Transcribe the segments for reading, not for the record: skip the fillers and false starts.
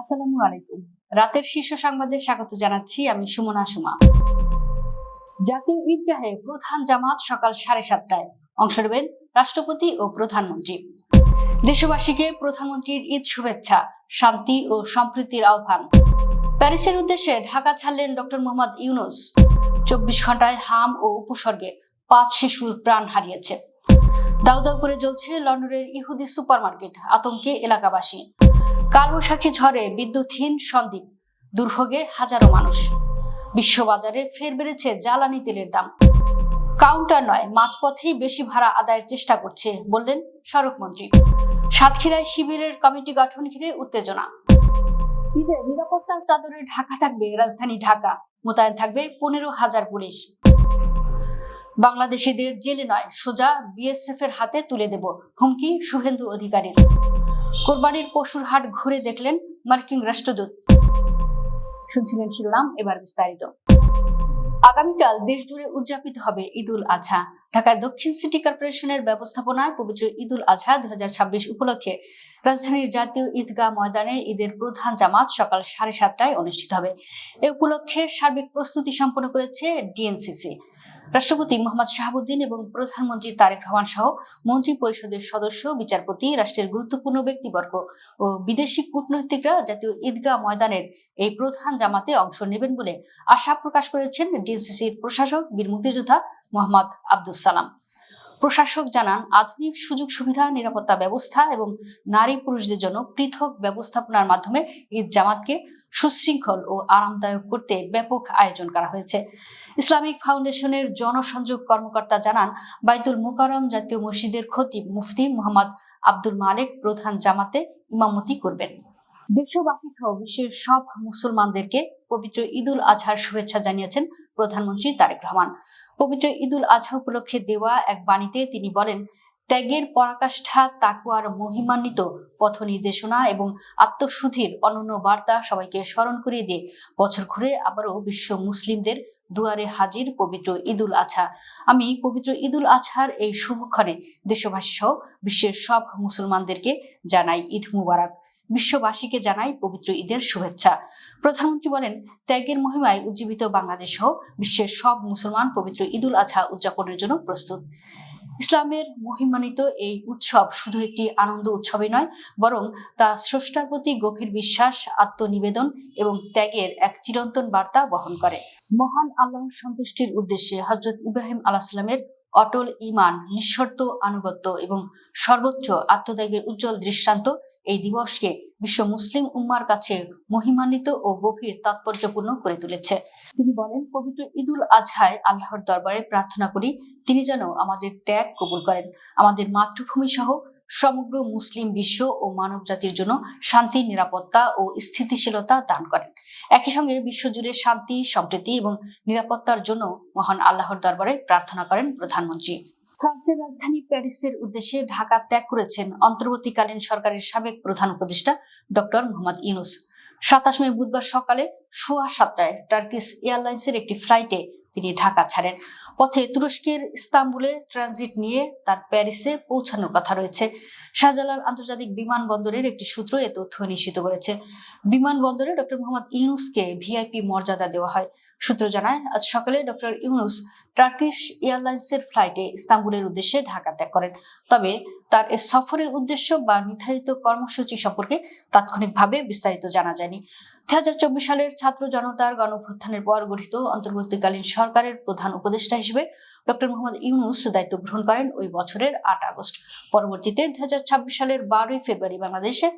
আসসালামু আলাইকুম। রাতের শীর্ষ সংবাদে স্বাগত জানাচ্ছি আমি সুমনা সুমা। জাতীয় ঈদগাহে প্রধান জামাত সকাল 7:30টায় অংশ নেবেন রাষ্ট্রপতি ও প্রধানমন্ত্রী। দেশবাসীকে প্রধানমন্ত্রীর ঈদ শুভেচ্ছা, শান্তি ও সম্প্রীতির আহ্বান। প্যারিসের উদ্দেশ্যে ঢাকা ছাড়লেন ডক্টর মোহাম্মদ ইউনূস। 24 ঘন্টায় হাম ও উপসর্গে 5 শিশুর প্রাণ হারিয়েছে। দাউ দাউ করে জ্বলছে লন্ডনের ইহুদি সুপারমার্কেট, আতঙ্কে এলাকাবাসী। কালবৈশাখী ঝড়ে বিদ্যুৎহীন সন্দ্বীপ, দুর্ভোগে হাজারো মানুষ। বিশ্ববাজারে ফের বেড়েছে জ্বালানি তেলের দাম। কাউন্টার নয়, মাঝপথেই বেশি ভাড়া আদায়ের চেষ্টা করছে বললেন সড়কমন্ত্রী। সাতক্ষীরায় শিবিরের কমিটি গঠন ঘিরে উত্তেজনা। ঈদে নিরাপত্তার চাদরে ঢাকা থাকবে রাজধানী ঢাকা, মোতায়েন থাকবে 15,000 পুলিশ। বাংলাদেশিদের জেলে নয়, সোজা বিএসএফ এর হাতে তুলে দেব, হুমকি শুভেন্দু অধিকারীর। কোরবানির পশুর হাট ঘুরে দেখলেন মার্কিন রাষ্ট্রদূত। শুনছিলেন শিরোনাম, এবার বিস্তারিত। আগামীকাল দেশ জুড়ে উদযাপিত হবে ঈদুল আজহা। ঢাকার দক্ষিণ সিটি কর্পোরেশনের ব্যবস্থাপনায় পবিত্র ঈদুল আজহা 2026 উপলক্ষে রাজধানীর জাতীয় ঈদগাহ ময়দানে ঈদের প্রধান জামাত সকাল 7:30টায় অনুষ্ঠিত হবে। এ উপলক্ষে সার্বিক প্রস্তুতি সম্পন্ন করেছে ডিএনসিসি। রাষ্ট্রপতি মোহাম্মদ শাহাবুদ্দিন এবং প্রধানমন্ত্রী তারেক রহমান সহ মন্ত্রী পরিষদের সদস্য, বিচারপতি, রাষ্ট্রের গুরুত্বপূর্ণ ব্যক্তিবর্গ ও বিদেশি কূটনৈতিকরা জাতীয় ঈদগাহ ময়দানের এই প্রধান জামাতে অংশ নেবেন বলে আশা প্রকাশ করেছেন ডিএনসিসির প্রশাসক বীর মুক্তিযোদ্ধা মোহাম্মদ আব্দুস সালাম। প্রশাসক জানান, আধুনিক সুযোগ সুবিধা, নিরাপত্তা ব্যবস্থা এবং নারী পুরুষদের জন্য পৃথক ব্যবস্থাপনার মাধ্যমে ঈদ জামাতকে সুশৃঙ্খল ও আরামদায়ক করতে ব্যাপক আয়োজন করা হয়েছে। ইসলামিক ফাউন্ডেশনের জনসংযোগ কর্মকর্তা জানান, বাইতুল মোকাররম জাতীয় মসজিদের খতিব মুফতি মুহাম্মদ আব্দুল মালেক প্রধান জামাতে ইমামতি করবেন। দেশবাসী সহ বিশ্বের সব মুসলমানদেরকে পবিত্র ঈদুল আজহার শুভেচ্ছা জানিয়েছেন প্রধানমন্ত্রী তারেক রহমান। পবিত্র ঈদুল আজহা উপলক্ষে দেওয়া এক বাণীতে তিনি বলেন, ত্যাগের পরাকাষ্ঠা, তাকওয়ার মহিমান্বিত পথ নির্দেশনা এবং আত্মশুদ্ধির অনন্য বার্তা সবাইকে স্মরণ করিয়ে দিয়ে বছর ঘুরে আবারও বিশ্ব মুসলিমদের দুয়ারে হাজির পবিত্র ঈদুল আজহা। আমি পবিত্র ঈদুল আজহার এই শুভক্ষণে দেশবাসী সহ বিশ্বের সব মুসলমানদেরকে জানাই ঈদ মুবারক। বিশ্ববাসীকে জানাই পবিত্র ঈদের শুভেচ্ছা। প্রধানমন্ত্রী বলেন, ত্যাগের মহিমায় উজ্জীবিত বাংলাদেশ সহ বিশ্বের সব মুসলমান পবিত্র ঈদুল আজহা উদযাপনের জন্য প্রস্তুত। ইসলামের মহিমান্বিত এই উৎসব শুধু একটি আনন্দ উৎসবই নয়, বরং তা স্রষ্টার প্রতি গভীর বিশ্বাস, আত্মনিবেদন এবং ত্যাগের এক চিরন্তন বার্তা বহন করে। মহান আল্লাহর সন্তুষ্টির উদ্দেশ্যে হযরত ইব্রাহিম আলাইহিস সালামের অটল ঈমান, নিঃশর্ত আনুগত্য এবং সর্বোচ্চ আত্মত্যাগের উজ্জ্বল দৃষ্টান্ত এই দিবসকে বিশ্ব মুসলিম উম্মার কাছে মহিমান্বিত ও গভীর তাৎপর্যপূর্ণ করে তুলেছে। তিনি বলেন, পবিত্র ঈদুল আজহায় আল্লাহর দরবারে প্রার্থনা করি তিনি যেন আমাদের ত্যাগ কবুল করেন, আমাদের মাতৃভূমি সহ সমগ্র মুসলিম বিশ্ব ও মানব জাতির জন্য শান্তি, নিরাপত্তা ও স্থিতিশীলতা দান করেন। একই সঙ্গে বিশ্বজুড়ে শান্তি, সম্প্রীতি এবং নিরাপত্তার জন্য মহান আল্লাহর দরবারে প্রার্থনা করেন প্রধানমন্ত্রী। ফ্রান্সের রাজধানী প্যারিসের উদ্দেশ্যে ঢাকা ত্যাগ করেছেন অন্তর্বর্তীকালীন সরকারের সাবেক প্রধান উপদেষ্টা ডক্টর মোহাম্মদ ইউনূস। 27 মে বুধবার সকালে 7:15টায় টার্কিশ এয়ারলাইন্সের একটি ফ্লাইটে তিনি ঢাকা ছাড়েন। পথে তুরস্কের ইস্তাম্বুলে ট্রানজিট নিয়ে তার প্যারিসে পৌঁছানোর কথা রয়েছে। শাহজালাল আন্তর্জাতিক বিমানবন্দরের একটি সূত্র এ তথ্য নিশ্চিত করেছে। বিমানবন্দরে ডক্টর মোহাম্মদ ইউনূসকে ভিআইপি মর্যাদা দেওয়া হয়। সূত্র জানায়, আজ সকালে ডক্টর ইউনূস টার্কিশ এয়ারলাইন্সের ফ্লাইটে ইস্তাম্বুলের উদ্দেশ্যে ঢাকা ত্যাগ করেন। তবে তার এ সফরের উদ্দেশ্য বা নির্ধারিত কর্মসূচি সম্পর্কে তাৎক্ষণিকভাবে বিস্তারিত জানা যায়নি। 2024 সালের ছাত্র জনতার গণঅভ্যুত্থানের পর গঠিত অন্তর্বর্তীকালীন সরকারের প্রধান উপদেষ্টা হিসেবে ডক্টর মোহাম্মদ ইউনূস দায়িত্ব গ্রহণ করেন ওই বছরের 8 আগস্ট। পরবর্তীতে 2026 সালের 12 ফেব্রুয়ারি বাংলাদেশে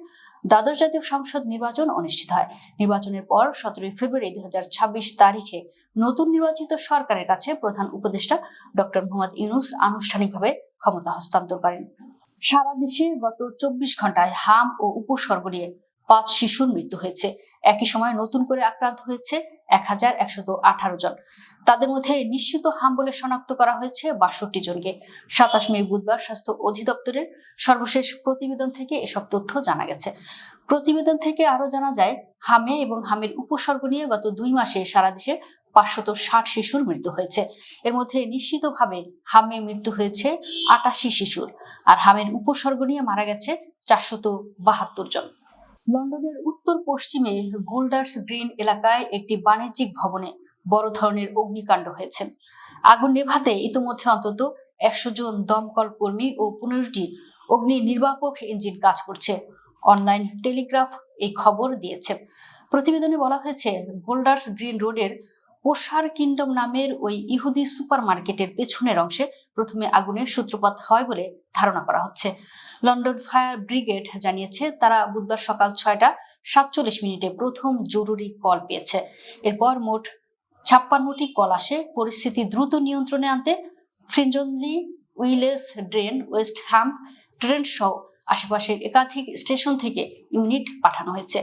দ্বাদশ জাতীয় সংসদ নির্বাচন অনুষ্ঠিত হয়। নির্বাচনের পর 17 ফেব্রুয়ারি 2026 তারিখে নতুন নির্বাচিত সরকারের কাছে প্রধান উপদেষ্টা ডক্টর মোহাম্মদ ইউনূস আনুষ্ঠানিকভাবে ক্ষমতা হস্তান্তর করেন। সারা দেশে গত 24 ঘন্টায় হাম ও উপসর্গ নিয়ে 5 শিশুর মৃত্যু হয়েছে। একই সময় নতুন করে আক্রান্ত হয়েছে 1118 জন। তাদের মধ্যে নিশ্চিত হাম বলে শনাক্ত করা হয়েছে 62 জনকে। 27 মে বুধবার স্বাস্থ্য অধিদপ্তরের সর্বশেষ প্রতিবেদন থেকে এসব তথ্য জানা গেছে। প্রতিবেদন থেকে আরো জানা যায়, হামে এবং হামের উপসর্গ নিয়ে গত 2 মাসে সারা দেশে 560 শিশুর মৃত্যু হয়েছে। এর মধ্যে নিশ্চিতভাবে হামে মৃত্যু হয়েছে 88 শিশুর, আর হামের উপসর্গ নিয়ে মারা গেছে 472 জন। লন্ডনের উত্তর পশ্চিমে গোল্ডার্স গ্রিন এলাকায় একটি বাণিজ্যিক ভবনে বড় ধরনের অগ্নিকাণ্ড হয়েছে। আগুন নেভাতে ইতিমধ্যে অন্তত 100 জন দমকল কর্মী ও 15টি অগ্নি নির্বাপক ইঞ্জিন কাজ করছে। অনলাইন টেলিগ্রাফ এই খবর দিয়েছে। প্রতিবেদনে বলা হয়েছে, গোল্ডার্স গ্রিন রোডের পোশার কিংডম নামের ওই ইহুদি সুপার মার্কেটের পেছনের অংশে প্রথমে আগুনের সূত্রপাত হয় বলে ধারণা করা হচ্ছে। লন্ডন ফায়ার ব্রিগেড জানিয়েছে, তারা বুধবার সকাল 6টা 47 প্রথম জরুরি কল পেয়েছে। এরপর মোট 56টি কল আসে। পরিস্থিতি দ্রুত নিয়ন্ত্রণে আনতে ফ্রিঞ্জনলি, উইলেস, ড্রেন, ওয়েস্ট হ্যাম, ট্রেন্ট সহ আশেপাশের একাধিক স্টেশন থেকে ইউনিট পাঠানো হয়েছে।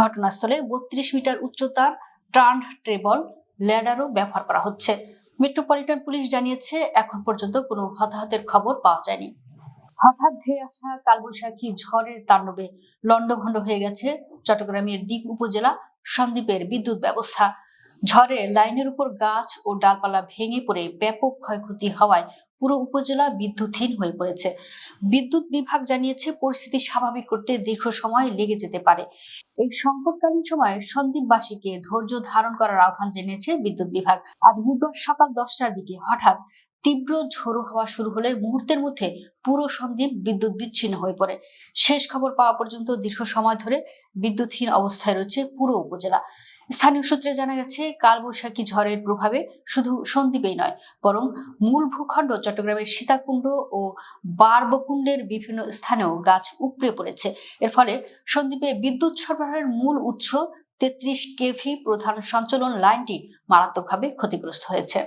ঘটনাস্থলে 32 মিটার উচ্চতার টার্ন টেবল ল্যাডারও ব্যবহার করা হচ্ছে। মেট্রোপলিটন পুলিশ জানিয়েছে, এখন পর্যন্ত কোনো হতাহতের খবর পাওয়া যায়নি। হঠাৎ ধেয়ে আসা কালবৈশাখী ঝড়ের তাণ্ডবে লণ্ডভণ্ড হয়ে গেছে চট্টগ্রামের দ্বীপ উপজেলা সন্দ্বীপের বিদ্যুৎ ব্যবস্থা। ঝড়ে লাইনের উপর গাছ ও ডালপালা ভেঙে পড়ে ব্যাপক ক্ষয়ক্ষতি হওয়ায় পুরো উপজেলা বিদ্যুৎহীন হয়ে পড়েছে। বিদ্যুৎ বিভাগ জানিয়েছে, পরিস্থিতি স্বাভাবিক করতে দীর্ঘ সময় লেগে যেতে পারে। এই সংকটকালীন সময়ে সন্দ্বীপবাসীকে ধৈর্য ধারণ করার আহ্বান জানিয়েছে বিদ্যুৎ বিভাগ। আজ বুধবার সকাল 10টার দিকে হঠাৎ তীব্র ঝোড়ো হওয়া শুরু হলে মুহূর্তের মধ্যে পুরো সন্দ্বীপ বিদ্যুৎ বিচ্ছিন্ন হয়ে পড়ে। শেষ খবর পাওয়া পর্যন্ত দীর্ঘ সময় ধরে বিদ্যুৎহীন অবস্থায় রয়েছে পুরো উপজেলা। স্থানীয় সূত্রে জানা গেছে, কালবৈশাখী ঝড়ের প্রভাবে শুধু সন্দ্বীপেই নয়, বরং মূল ভূখণ্ড চট্টগ্রামের সীতাকুণ্ড ও বারবকুণ্ডের বিভিন্ন স্থানেও গাছ উপড়ে পড়েছে। এর ফলে সন্দ্বীপে বিদ্যুৎ সরবরাহের মূল উৎস 33 কেভি প্রধান সঞ্চালন লাইনটি মারাত্মকভাবে ক্ষতিগ্রস্ত হয়েছে।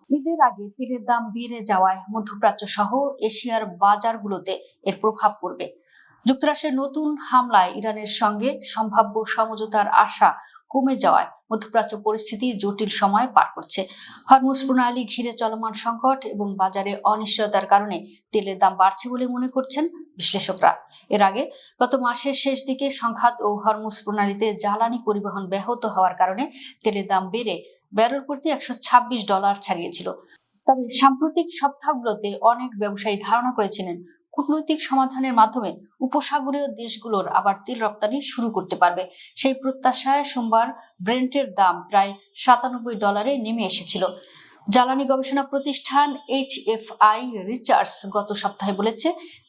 ঈদের আগে তেলের দাম বেড়ে যাওয়ায় মধ্যপ্রাচ্য সহ এশিয়ার বাজারগুলোতে এর প্রভাব পড়বে। যুক্তরাষ্ট্রের নতুন হামলায় ইরানের সঙ্গে সম্ভাব্য সমঝোতার আশা কমে যাওয়ায় মধ্যপ্রাচ্য পরিস্থিতি জটিল সময় পার করছে। হরমুজ প্রণালী ঘিরে চলমান সংকট এবং বাজারে অনিশ্চয়তার কারণে তেলের দাম বাড়ছে বলে মনে করছেন বিশ্লেষকরা। এর আগে গত মাসের শেষ দিকে সংঘাত ও হরমুজ প্রণালীতে জ্বালানি পরিবহন ব্যাহত হওয়ার কারণে তেলের দাম বেড়ে ব্যারেল প্রতি $126 ছাড়িয়েছিল। তবে সাম্প্রতিক সপ্তাহগুলোতে অনেক ব্যবসায়ী ধারণা করেছিলেন, কূটনৈতিক সমাধানের মাধ্যমে উপসাগরীয় দেশগুলোর আবার তেল রপ্তানি শুরু করতে পারবে। সেই প্রত্যাশায় সোমবার ব্রেন্টের দাম প্রায় $97 নেমে এসেছিল। জ্বালানি গবেষণা প্রতিষ্ঠান HFI রিসার্চ গত সপ্তাহে বলেছে,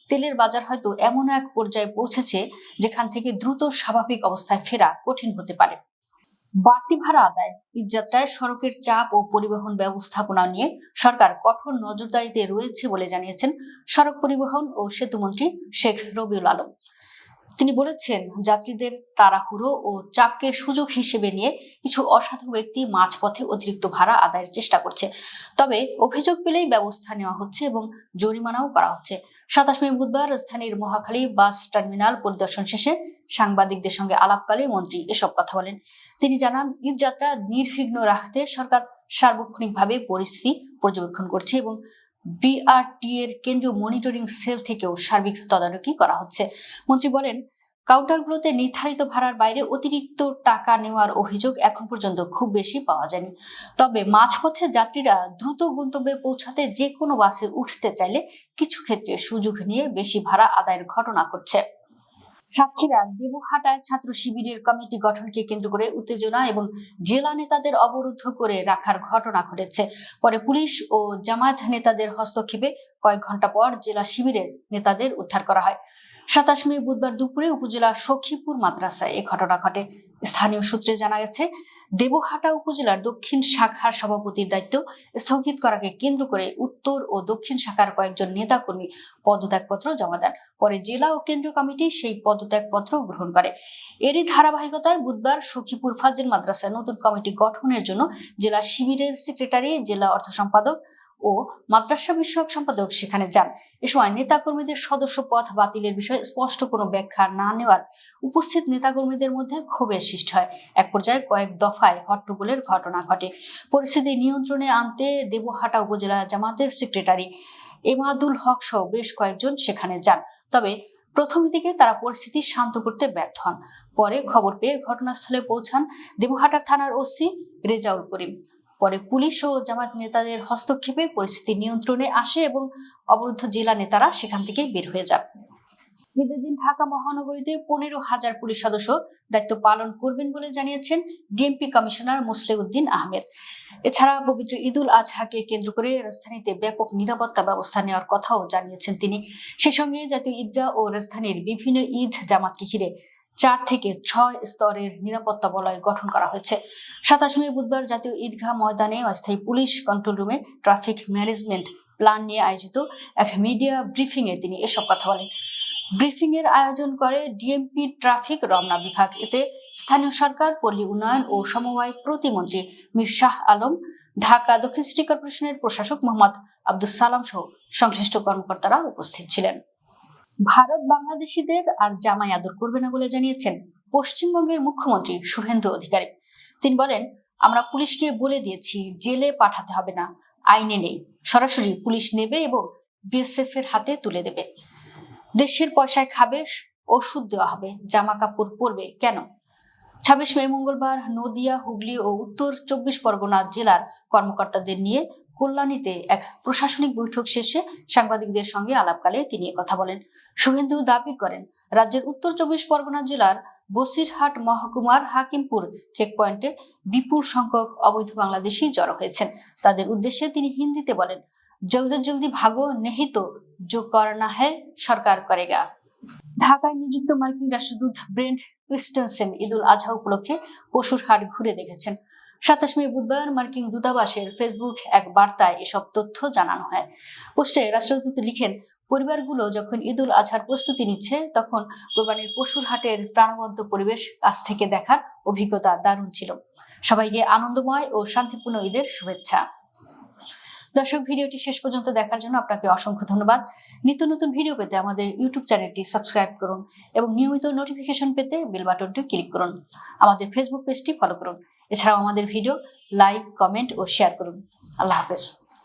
তেলের বাজার হয়তো এমন এক পর্যায়ে পৌঁছেছে যেখান থেকে দ্রুত স্বাভাবিক অবস্থায় ফেরা কঠিন হতে পারে। বাড়তি ভাড়া আদায়, ঈদযাত্রায় সড়কের চাপ ও পরিবহন ব্যবস্থাপনা নিয়ে সরকার কঠোর নজরদারিতে রয়েছে বলে জানিয়েছেন সড়ক পরিবহন ও সেতুমন্ত্রী শেখ রবিউল আলম। তিনি বলেছেন, যাত্রীদের তাড়াহুড়ো ও চাপকে সুযোগ হিসেবে নিয়ে কিছু অসাধু ব্যক্তি মাঝপথে অতিরিক্ত ভাড়া আদায়ের চেষ্টা করছে। তবে অভিযোগ পেলেই ব্যবস্থা নেওয়া হচ্ছে এবং জরিমানাও করা হচ্ছে। 27 মে বুধবার রাজধানীর মহাখালী বাস টার্মিনাল পরিদর্শন শেষে সাংবাদিকদের সঙ্গে আলাপকালে মন্ত্রী এসব কথা বলেন। তিনি জানান, ঈদযাত্রা নির্বিঘ্ন রাখতে সরকার সার্বক্ষণিকভাবে পরিস্থিতি পর্যবেক্ষণ করছে এবং বিআরটি এর কেন্দ্রীয় মনিটরিং সেল থেকেও সার্বিক তদারকি করা হচ্ছে। মন্ত্রী বলেন, কাউন্টারগুলোতে নির্ধারিত ভাড়ার বাইরে অতিরিক্ত টাকা নেওয়ার অভিযোগ এখন পর্যন্ত খুব বেশি পাওয়া যায়নি। তবে মাঝপথে যাত্রীরা দ্রুত গন্তব্যে পৌঁছাতে যে কোনো বাসে উঠতে চাইলে কিছু ক্ষেত্রে সুযোগ নিয়ে বেশি ভাড়া আদায়ের ঘটনা ঘটছে। সাতক্ষীরা দেবহাটায় ছাত্র শিবিরের কমিটি গঠনকে কেন্দ্র করে উত্তেজনা এবং জেলা নেতাদের অবরুদ্ধ করে রাখার ঘটনা ঘটেছে। পরে পুলিশ ও জামায়াত নেতাদের হস্তক্ষেপে কয়েক ঘন্টা পর জেলা শিবিরের নেতাদের উদ্ধার করা হয়। 27 মে বুধবার দুপুরে উপজেলা সখীপুর মাদ্রাসায় এ ঘটনা ঘটে। স্থানীয় সূত্রে জানা গেছে, দেবহাটা উপজেলার দক্ষিণ শাখার সভাপতির দায়িত্ব স্থগিত করাকে কেন্দ্র করে উত্তর ও দক্ষিণ শাখার কয়েকজন নেতাকর্মী পদত্যাগপত্র জমা দেন। পরে জেলা ও কেন্দ্রীয় কমিটি সেই পদত্যাগপত্র গ্রহণ করে। এরই ধারাবাহিকতায় বুধবার সখীপুর ফাজিল মাদ্রাসায় নতুন কমিটি গঠনের জন্য জেলা শিবিরের সেক্রেটারি, জেলা অর্থ সম্পাদক ও মাদ্রাসা বিষয়ক সম্পাদক সেখানে যান। এ সময় নেতাকর্মীদের সদস্য পদ বাতিলের বিষয়ে স্পষ্ট কোনো ব্যাখ্যা না নেওয়ার উপস্থিত নেতাকর্মীদের মধ্যে ক্ষোভের সৃষ্টি হয়। এক পর্যায়ে কয়েক দফায় হট্টগোলের ঘটনা ঘটে। পরিস্থিতি নিয়ন্ত্রণে আনতে দেবহাটা উপজেলা জামাতের সেক্রেটারি এমাদুল হক সহ বেশ কয়েকজন সেখানে যান। তবে প্রথম দিকে তারা পরিস্থিতি শান্ত করতে ব্যর্থ হন। পরে খবর পেয়ে ঘটনাস্থলে পৌঁছান দেবহাটা থানার ওসি রেজাউল করিম। পরে পুলিশ ও জামায়াত নেতাদের হস্তক্ষেপে পরিস্থিতি নিয়ন্ত্রণে আসে এবং অবরুদ্ধ জেলা নেতারা সেখান থেকে বের হয়ে যান। ঈদের দিন ঢাকা মহানগরীতে 15,000 পুলিশ সদস্য দায়িত্ব পালন করবেন বলে জানিয়েছেন ডিএমপি কমিশনার মুসলিউদ্দিন আহমেদ। এছাড়া পবিত্র ঈদুল আজহাকে কেন্দ্র করে রাজধানীতে ব্যাপক নিরাপত্তা ব্যবস্থা নেওয়ার কথাও জানিয়েছেন তিনি। সেই সঙ্গে জাতীয় ঈদগাহ ও রাজধানীর বিভিন্ন ঈদ জামাতকে ঘিরে 4 থেকে 6 স্তরের নিরাপত্তা বলয় গঠন করা হয়েছে। 27 মে বুধবার জাতীয় ঈদগাহ ময়দানে অস্থায়ী পুলিশ কন্ট্রোল রুমে ট্রাফিক ম্যানেজমেন্ট প্ল্যান নিয়ে আয়োজিত এক মিডিয়া ব্রিফিং এ তিনি এসব কথা বলেন। ব্রিফিং এর আয়োজন করে ডিএমপি ট্রাফিক রমনা বিভাগ। এতে স্থানীয় সরকার, পল্লী উন্নয়ন ও সমবায় প্রতিমন্ত্রী মীর শাহ আলম, ঢাকা দক্ষিণ সিটি কর্পোরেশনের প্রশাসক মোহাম্মদ আব্দুস সালাম সহ সংশ্লিষ্ট কর্মকর্তারা উপস্থিত ছিলেন। ভারত বাংলাদেশিদের আর জামাই আদর করবে না বলে জানিয়েছেন পশ্চিমবঙ্গের মুখ্যমন্ত্রী শুভেন্দু অধিকারী। তিনি বলেন, আমরা পুলিশকে বলে দিয়েছি জেলে পাঠাতে হবে না, আইনে নেই, সরাসরি পুলিশ নেবে এবং বিএসএফ এর হাতে তুলে দেবে। দেশের পয়সায় খাবে, ওষুধ দেওয়া হবে, জামা কাপড় পরবে কেন? 26 মে মঙ্গলবার নদিয়া, হুগলি ও উত্তর 24 পরগনা জেলার কর্মকর্তাদের নিয়ে কল্যাণীতে এক প্রশাসনিক বৈঠক শেষে সাংবাদিকদের সঙ্গে আলাপকালে তিনি কথা বলেন। শুভেন্দু দাবি করেন, রাজ্যের উত্তর 24 পরগনা জেলার বসিরহাট মহকুমার হাকিমপুর চেকপয়েন্টে বিপুল সংখ্যক অবৈধ বাংলাদেশি জড়ো হয়েছেন। তাদের উদ্দেশ্যে তিনি হিন্দিতে বলেন, জলদি জলদি ভাগো, নেহি তো जो करना है সরকার করেগা। ঢাকায় নিযুক্ত মার্কিন রাষ্ট্রদূত ব্রেন্ট ক্রিস্টেনসেন ঈদুল আজহা উপলক্ষে পশুর হাট ঘুরে দেখেছেন। 27 মে বুধবার মার্কিন দূতাবাসের ফেসবুক এক বার্তায় এসব তথ্য জানানো হয়। পোস্টে রাষ্ট্রদূত লিখেন, পরিবারগুলো যখন ঈদুল আজহার প্রস্তুতি নিচ্ছে তখন কোরবানির পশুর হাটের প্রাণবন্ত পরিবেশ কাছ থেকে দেখার অভিজ্ঞতা দারুণ ছিল। সবাইকে আনন্দময় ও শান্তিপূর্ণ ঈদের শুভেচ্ছা। দর্শক, ভিডিওটি শেষ পর্যন্ত দেখার জন্য আপনাকে অসংখ্য ধন্যবাদ। নিত্য নতুন ভিডিও পেতে আমাদের ইউটিউব চ্যানেলটি সাবস্ক্রাইব করুন এবং নিয়মিত নোটিফিকেশন পেতে বেল বাটনটি ক্লিক করুন। আমাদের ফেসবুক পেজটি ফলো করুন। এছাড়াও আমাদের ভিডিও লাইক, কমেন্ট ও শেয়ার করুন। আল্লাহ হাফেজ।